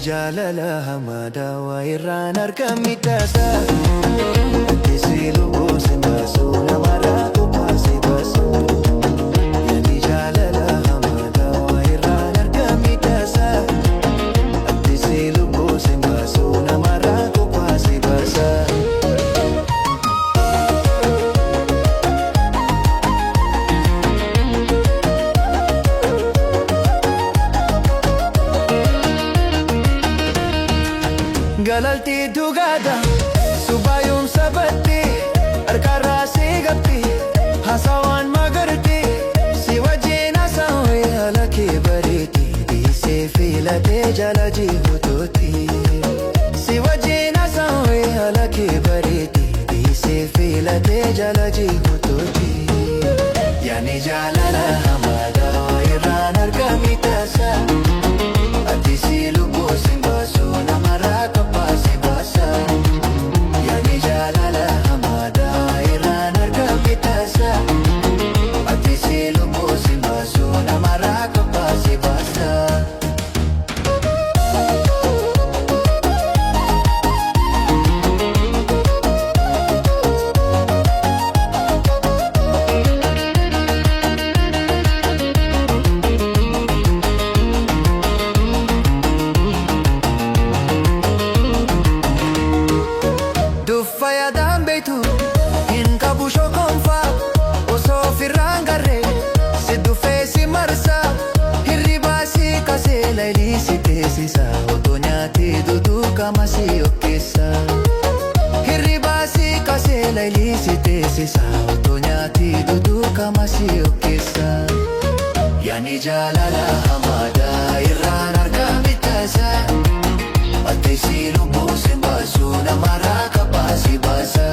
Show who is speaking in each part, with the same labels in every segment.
Speaker 1: jaalala hamaadhaa waa irraan argamni taasa. Addisi lubbuu si baasu namarraa kophaasi baasu. Yaani jaalala hamaadhaa waa irraan argamni taasa. Addisi lubbuu si baasu namarraa kophaasi baasa. Galalti dugada subayum sabatti arkarraa si gabti haasawaan magarti si wajjin haasawee haala kee bareeti dhiisee filatee jala jihuutuuti si wajjin haasawee haala kee bareeti dhiisee filatee jala jihuutuuti. Yaani jaalala hamaadhaa waa irraan argamni taasa. Addisi lubbuu si baasu namarraa kophaasi baasa. Yaani jaalala hamaadhaa waa irraan argamni taasa. Addisi lubbuu si baasu namarraa kophaasi baasa. Fayyadaan beektu hin qabu shokonfaa osoo ofirraan garree si dhufee si marsaa hirribaa si kasee laylii si teessisa otoo nyaatee duduukama si okkeessa. Hirribaa si kasee laylii si teessisa otoo nyaatee duduukama si okkeessa. Yaani jaalala hamaadhaa irraan argamni taasa. Addisi lubbuu si baasu namarraa kophaasi baasa.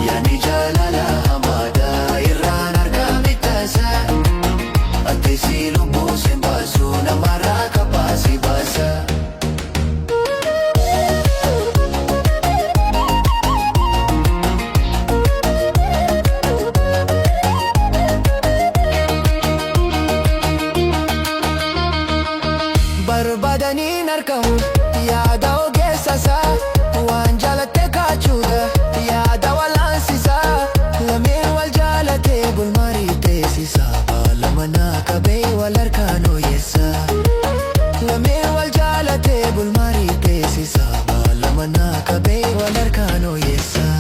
Speaker 1: Yaani jaalala hamaadhaa irraan argamni taasa. Addisi lubbuu si baasu namarraa kophaasi baasa. Barbaadaniin argamu yaada ogeessasaa waan jaalatte kaachuudha yaada walaansisaa lameen wal jaalatee bulmarii teessisaa baala manaa qabee wal harkaan hooyessaa. Lameen wal jaalatee bulmarii teessisaa baala manaa qabee wal harkaan hooyessaa.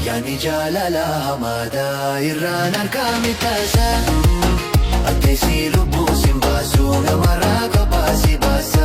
Speaker 1: Yaani jaalala hamaadhaa irraan argamni taasa. Addisi lubbuu si baasu namarraa kophaasi baasa.